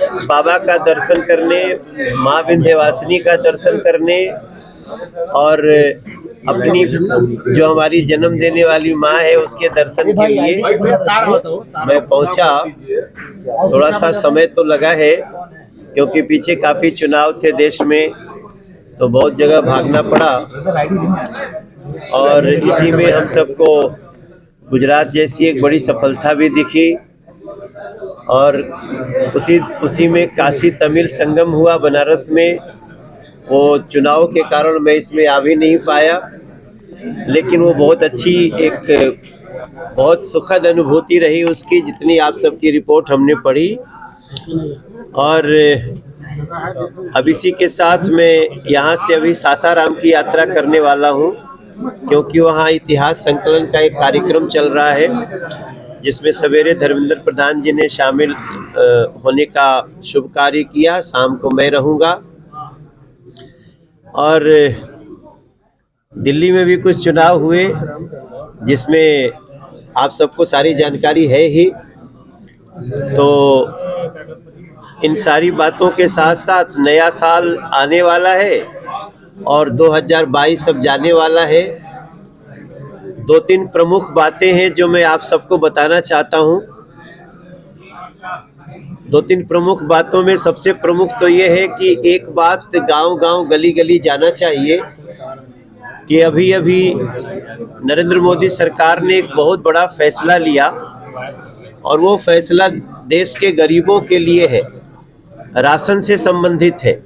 बाबा का दर्शन करने, माँ विंध्यवासिनी का दर्शन करने और अपनी जो हमारी जन्म देने वाली माँ है उसके दर्शन के लिए मैं पहुंचा। थोड़ा सा समय तो लगा है क्योंकि पीछे काफी चुनाव थे देश में, तो बहुत जगह भागना पड़ा और इसी में हम सबको गुजरात जैसी एक बड़ी सफलता भी दिखी और उसी में काशी तमिल संगम हुआ बनारस में। वो चुनाव के कारण मैं इसमें आ भी नहीं पाया, लेकिन वो बहुत अच्छी एक बहुत सुखद अनुभूति रही उसकी, जितनी आप सबकी रिपोर्ट हमने पढ़ी। और अब इसी के साथ मैं यहाँ से अभी सासाराम की यात्रा करने वाला हूँ, क्योंकि वहाँ इतिहास संकलन का एक कार्यक्रम चल रहा है जिसमें सवेरे धर्मेंद्र प्रधान जी ने शामिल होने का शुभ कार्य किया। शाम को मैं रहूँगा और दिल्ली में भी कुछ चुनाव हुए जिसमें आप सबको सारी जानकारी है ही। तो इन सारी बातों के साथ साथ नया साल आने वाला है और 2022 अब जाने वाला है। दो तीन प्रमुख बातें हैं जो मैं आप सबको बताना चाहता हूं। दो तीन प्रमुख बातों में सबसे प्रमुख तो ये है कि एक बात गांव-गांव गली-गली जाना चाहिए कि अभी अभी नरेंद्र मोदी सरकार ने एक बहुत बड़ा फैसला लिया और वो फैसला देश के गरीबों के लिए है, राशन से संबंधित है।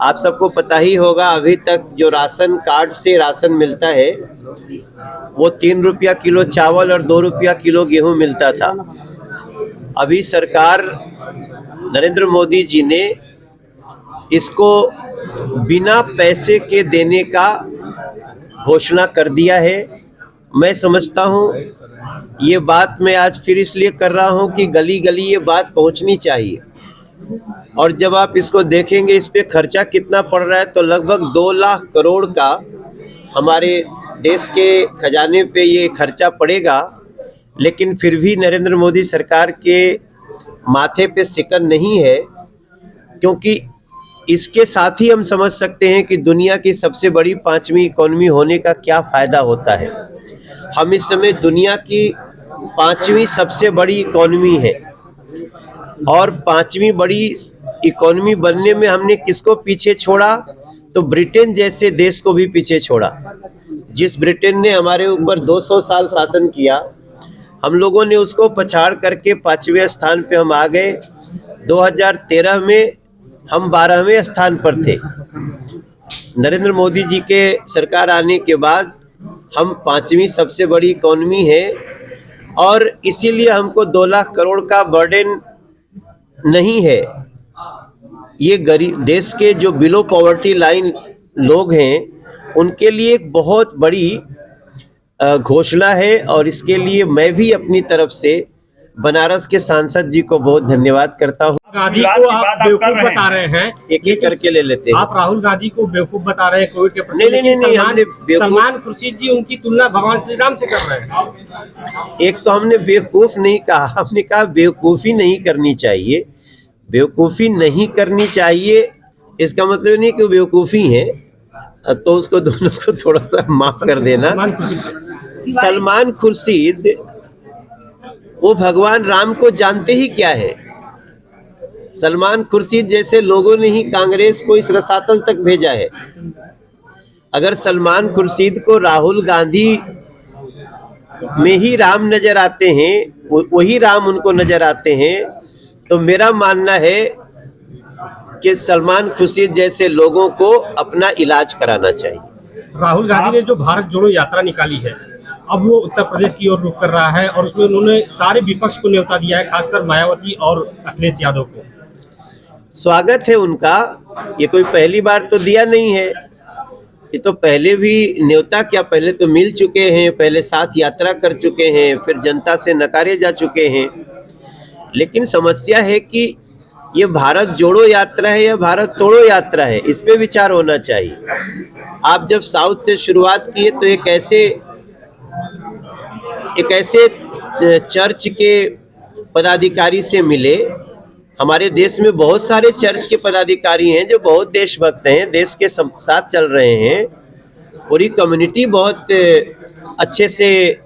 आप सबको पता ही होगा, अभी तक जो राशन कार्ड से राशन मिलता है वो 3 रुपया किलो चावल और 2 रुपया किलो गेहूं मिलता था। अभी सरकार नरेंद्र मोदी जी ने इसको बिना पैसे के देने का घोषणा कर दिया है। मैं समझता हूं ये बात मैं आज फिर इसलिए कर रहा हूं कि गली गली ये बात पहुंचनी चाहिए। और जब आप इसको देखेंगे इस पे खर्चा कितना पड़ रहा है, तो लगभग 2 लाख करोड़ का हमारे देश के खजाने पे ये खर्चा पड़ेगा। लेकिन फिर भी नरेंद्र मोदी सरकार के माथे पे सिकन नहीं है, क्योंकि इसके साथ ही हम समझ सकते हैं कि दुनिया की सबसे बड़ी 5वीं इकोनॉमी होने का क्या फायदा होता है। हम इस समय दुनिया की 5वीं सबसे बड़ी इकोनॉमी है और 5वीं बड़ी इकोनॉमी बनने में हमने किसको पीछे छोड़ा? तो ब्रिटेन जैसे देश को भी पीछे छोड़ा। जिस ब्रिटेन ने हमारे ऊपर 200 साल शासन किया, हम लोगों ने उसको पछाड़ करके 5वें स्थान पे हम आ गए। 2013 में हम 12वें स्थान पर थे। नरेंद्र मोदी जी के सरकार आने के बाद हम 5वीं सबसे बड़ी इकोनॉमी है और इसीलिए हमको 2 लाख करोड़ का बर्डन नहीं है। ये गरीब देश के जो बिलो पॉवर्टी लाइन लोग हैं उनके लिए एक बहुत बड़ी घोषणा है और इसके लिए मैं भी अपनी तरफ से बनारस के सांसद जी को बहुत धन्यवाद करता हूँ। गांधी को आप बेवकूफ बता रहे हैं, एक एक करके ले लेते हैं। आप राहुल गांधी को बेवकूफ बता रहे हैं कोविड के प्रति। नहीं, हमने सलमान खुर्शीद जी उनकी तुलना भगवान श्री राम से कर रहे हैं। एक तो हमने बेवकूफ नहीं कहा, हमने कहा बेवकूफी नहीं करनी चाहिए। बेवकूफ़ी नहीं करनी चाहिए इसका मतलब नहीं कि बेवकूफ़ी है, तो उसको दोनों को थोड़ा सा माफ कर देना। सलमान खुर्शीद वो भगवान राम को जानते ही क्या है? सलमान खुर्शीद जैसे लोगों ने ही कांग्रेस को इस रसातल तक भेजा है। अगर सलमान खुर्शीद को राहुल गांधी में ही राम नजर आते हैं, वही राम उनको नजर आते हैं, तो मेरा मानना है कि सलमान खुर्शीद जैसे लोगों को अपना इलाज कराना चाहिए। राहुल गांधी ने जो भारत जोड़ो यात्रा निकाली है, अब वो उत्तर प्रदेश की ओर रुख कर रहा है और उसमें उन्होंने सारे विपक्ष को न्योता दिया है, खासकर मायावती और अखिलेश यादव को। स्वागत है उनका, ये कोई पहली बार तो दिया नहीं है, ये तो पहले भी न्योता क्या, पहले तो मिल चुके हैं, पहले साथ यात्रा कर चुके हैं, फिर जनता से नकारे जा चुके हैं। लेकिन समस्या है कि ये भारत जोड़ो यात्रा है या भारत तोड़ो यात्रा है, इस पे विचार होना चाहिए। आप जब साउथ से शुरुआत किए तो एक ऐसे चर्च के पदाधिकारी से मिले, हमारे देश में बहुत सारे चर्च के पदाधिकारी हैं जो बहुत देशभक्त हैं, देश के साथ चल रहे हैं। पूरी कम्युनिटी बहुत अच्छे से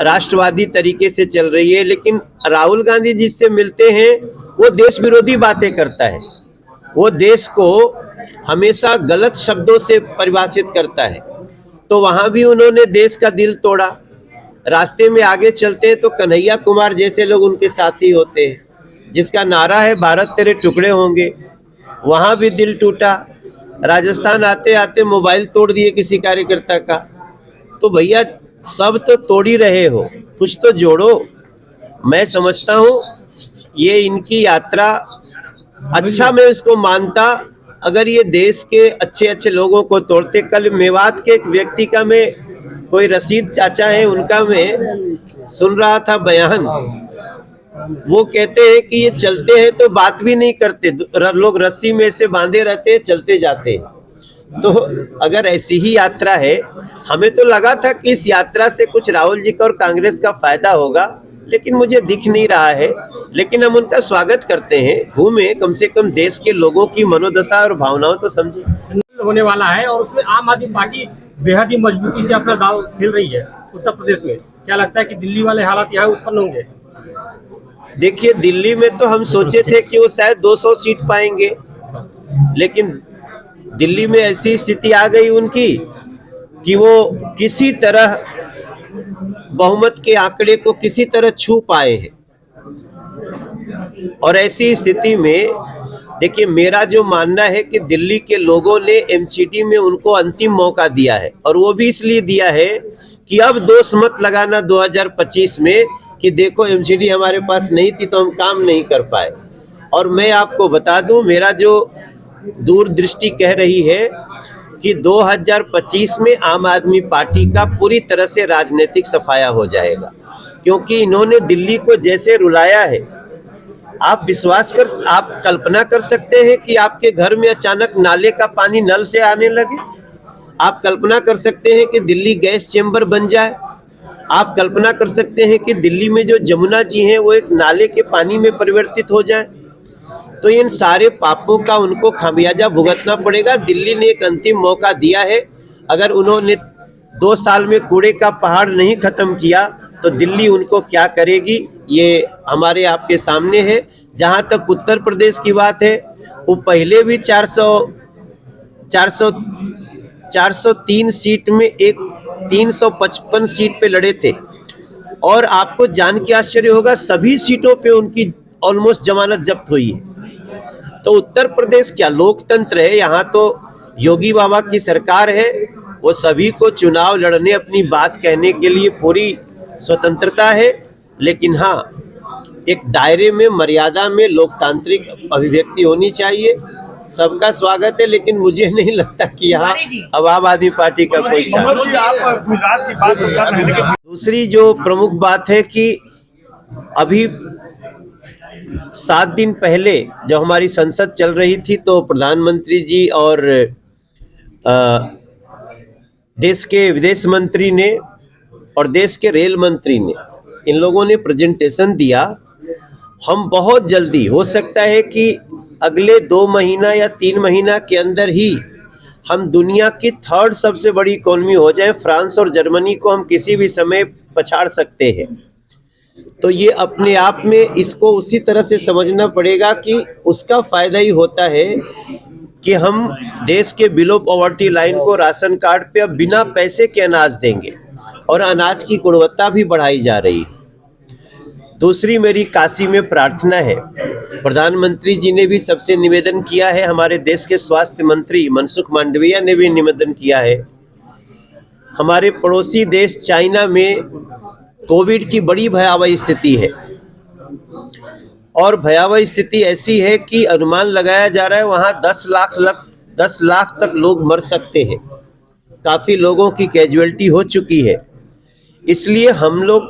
राष्ट्रवादी तरीके से चल रही है, लेकिन राहुल गांधी जिससे मिलते हैं वो देश विरोधी बातें करता है। वो देश को हमेशा गलत शब्दों से परिभाषित करता है। तो वहां भी उन्होंने देश का दिल तोड़ा। रास्ते में आगे चलते हैं तो कन्हैया कुमार जैसे लोग उनके साथी होते हैं, जिसका नारा है भारत तेरे टुकड़े होंगे, वहां भी दिल टूटा। राजस्थान आते आते मोबाइल तोड़ दिए किसी कार्यकर्ता का। तो भैया सब तो तोड़ ही रहे हो, कुछ तो जोड़ो। मैं समझता हूं ये इनकी यात्रा अच्छा, मैं इसको मानता अगर ये देश के अच्छे अच्छे लोगों को तोड़ते। कल मेवात के एक व्यक्ति का, मैं कोई रशीद चाचा है उनका मैं सुन रहा था बयान, वो कहते हैं कि ये चलते हैं तो बात भी नहीं करते, लोग रस्सी में से बांधे रहते हैं, चलते जाते हैं। तो अगर ऐसी ही यात्रा है, हमें तो लगा था कि इस यात्रा से कुछ राहुल जी का और कांग्रेस का फायदा होगा, लेकिन मुझे दिख नहीं रहा है। लेकिन हम उनका स्वागत करते हैं, घूमे, कम से कम देश के लोगों की मनोदशा और भावनाओं तो समझे। होने वाला है और उसमें आम आदमी पार्टी बेहद ही मजबूती से अपना दाव खेल रही है उत्तर प्रदेश में। क्या लगता है कि दिल्ली वाले हालात यहाँ उत्पन्न होंगे? देखिए, दिल्ली में तो हम सोचे थे कि वो शायद 200 सीट पाएंगे, लेकिन दिल्ली में ऐसी स्थिति आ गई उनकी कि वो किसी तरह बहुमत के आंकड़े को किसी तरह छू पाए हैं। और ऐसी स्थिति में देखिए, मेरा जो मानना है कि दिल्ली के लोगों ने एमसीडी में उनको अंतिम मौका दिया है, और वो भी इसलिए दिया है कि अब दोष मत लगाना 2025 में कि देखो एमसीडी हमारे पास नहीं थी तो हम काम नहीं कर पाए। और मैं आपको बता दूं, मेरा जो दूरदृष्टि कह रही है कि 2025 में आम आदमी पार्टी का पूरी तरह से राजनीतिक सफाया हो जाएगा, क्योंकि इन्होंने दिल्ली को जैसे रुलाया है। आप कल्पना कर सकते हैं कि आपके घर में अचानक नाले का पानी नल से आने लगे? आप कल्पना कर सकते हैं कि दिल्ली गैस चेंबर बन जाए? आप कल्पना कर सकते हैं कि दिल्ली में जो जमुना जी हैं वो एक नाले के पानी में परिवर्तित हो जाए? तो इन सारे पापों का उनको खामियाजा भुगतना पड़ेगा। दिल्ली ने एक अंतिम मौका दिया है। अगर उन्होंने 2 साल में कूड़े का पहाड़ नहीं खत्म किया तो दिल्ली उनको क्या करेगी, ये हमारे आपके सामने है। जहां तक उत्तर प्रदेश की बात है, वो पहले भी 403 सीट में एक 355 सीट पे लड़े थे, और आपको जान के आश्चर्य होगा सभी सीटों पे उनकी ऑलमोस्ट जमानत जब्त हुई है। तो उत्तर प्रदेश क्या लोकतंत्र है? यहाँ तो योगी बाबा की सरकार है, वो सभी को चुनाव लड़ने, अपनी बात कहने के लिए पूरी स्वतंत्रता है। लेकिन हाँ, एक दायरे में, मर्यादा में लोकतांत्रिक अभिव्यक्ति होनी चाहिए। सबका स्वागत है, लेकिन मुझे नहीं लगता कि यहाँ अब आम आदमी पार्टी का कोई चांस। दूसरी जो प्रमुख बात है कि अभी 7 दिन पहले जब हमारी संसद चल रही थी तो प्रधानमंत्री जी और देश के विदेश मंत्री ने और देश के रेल मंत्री ने, इन लोगों ने प्रेजेंटेशन दिया। हम बहुत जल्दी, हो सकता है कि अगले 2 महीना या 3 महीना के अंदर ही हम दुनिया की 3rd सबसे बड़ी इकोनॉमी हो जाए। फ्रांस और जर्मनी को हम किसी भी समय पछाड़ सकते हैं। तो ये अपने आप में इसको उसी तरह से समझना पड़ेगा कि उसका फायदा ही होता है कि हम देश के बिलो पॉवर्टी लाइन को राशन कार्ड पे अब बिना पैसे के अनाज देंगे, और अनाज की गुणवत्ता भी बढ़ाई जा रही है। दूसरी मेरी काशी में प्रार्थना है, प्रधानमंत्री जी ने भी सबसे निवेदन किया है, हमारे देश के स्वास्थ्य मंत्री मनसुख मांडविया ने भी निवेदन किया है। हमारे पड़ोसी देश चाइना में कोविड की बड़ी भयावह स्थिति है, और भयावह स्थिति ऐसी है कि अनुमान लगाया जा रहा है वहाँ 10 लाख तक लोग मर सकते हैं। काफ़ी लोगों की कैजुअलिटी हो चुकी है। इसलिए हम लोग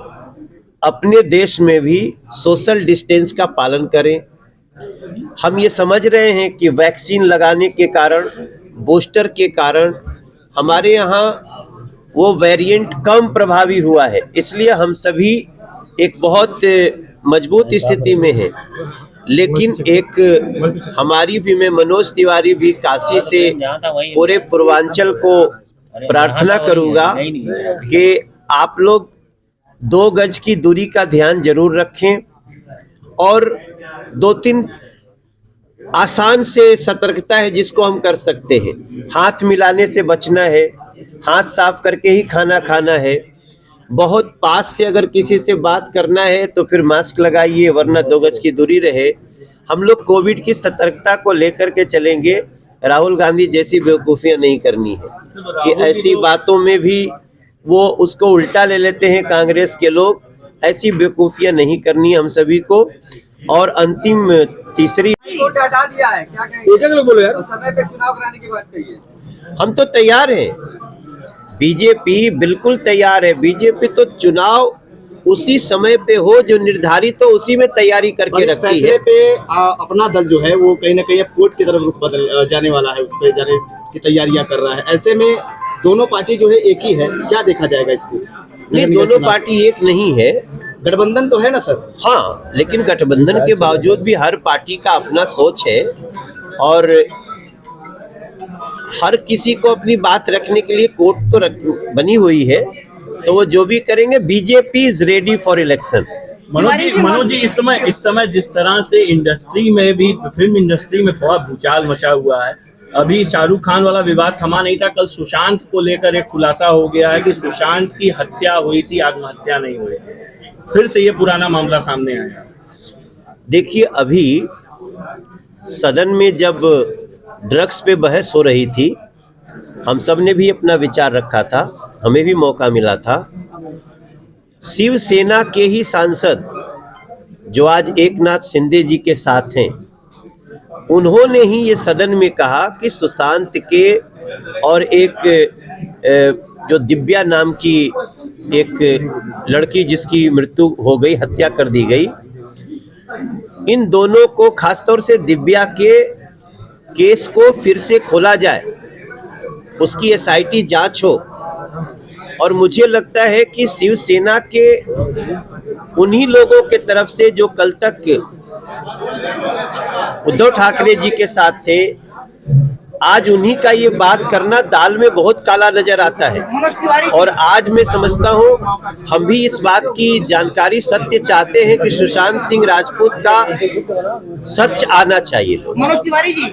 अपने देश में भी सोशल डिस्टेंस का पालन करें। हम ये समझ रहे हैं कि वैक्सीन लगाने के कारण, बूस्टर के कारण हमारे यहाँ वो वेरिएंट कम प्रभावी हुआ है, इसलिए हम सभी एक बहुत मजबूत स्थिति में हैं। लेकिन एक हमारी भी, मैं मनोज तिवारी भी काशी से पूरे पूर्वांचल को प्रार्थना करूंगा कि आप लोग 2 गज की दूरी का ध्यान जरूर रखें और 2-3 आसान से सतर्कता है जिसको हम कर सकते हैं। हाथ मिलाने से बचना है, हाथ साफ करके ही खाना खाना है। बहुत पास से अगर किसी से बात करना है तो फिर मास्क लगाइए, वरना 2 गज की दूरी रहे। हम लोग कोविड की सतर्कता को लेकर के चलेंगे। राहुल गांधी जैसी बेवकूफ़ियां नहीं करनी है कि ऐसी बातों में भी वो उसको उल्टा ले लेते हैं कांग्रेस के लोग। ऐसी बेवकूफ़ियां नहीं करनी हम सभी को। और अंतिम तीसरी, हटा दिया है, क्या कहेंगे? बोलो यार, समय पे चुनाव कराने की बात कही है। हम तो तैयार हैं, बीजेपी बिल्कुल तैयार है। बीजेपी तो चुनाव उसी समय पे हो जो निर्धारित हो, उसी में तैयारी करके रखती है। पे अपना दल जो है वो कहीं ना कहीं कोर्ट की तरफ रुख बदल जाने वाला है, उस पर जाने की तैयारियां कर रहा है। ऐसे में दोनों पार्टी जो है एक ही है, क्या देखा जाएगा इसको? नहीं, दोनों पार्टी एक नहीं है। गठबंधन तो है ना सर? हाँ, लेकिन गठबंधन के बावजूद भी हर पार्टी का अपना सोच है और हर किसी को अपनी बात रखने के लिए कोर्ट तो बनी हुई है, तो वो जो भी करेंगे। BJP is ready for election. Manoj ji, इस समय जिस तरह से इंडस्ट्री में भी, फिल्म इंडस्ट्री में थोड़ा भूचाल मचा हुआ है। अभी शाहरुख खान वाला विवाद थमा नहीं था, कल सुशांत को लेकर एक खुलासा हो गया है कि सुशांत की हत्या हुई थी, आत्महत्या नहीं हुई थी। फिर से ये पुराना मामला सामने आया। देखिए, अभी सदन में जब ड्रग्स पे बहस हो रही थी, हम सब ने भी अपना विचार रखा था, हमें भी मौका मिला था। शिवसेना के ही सांसद जो आज एकनाथ शिंदे जी के साथ हैं, उन्होंने ही ये सदन में कहा कि सुशांत के और एक जो दिव्या नाम की एक लड़की जिसकी मृत्यु हो गई, हत्या कर दी गई, इन दोनों को, खासतौर से दिव्या के केस को फिर से खोला जाए, उसकी SIT जांच हो। और मुझे लगता है कि शिवसेना के उन्हीं लोगों के तरफ से जो कल तक उद्धव ठाकरे जी के साथ थे, आज उन्हीं का ये बात करना दाल में बहुत काला नजर आता है। और आज मैं समझता हूँ हम भी इस बात की जानकारी, सत्य चाहते हैं कि सुशांत सिंह राजपूत का सच आना चाहिए। मनोज तिवारी जी।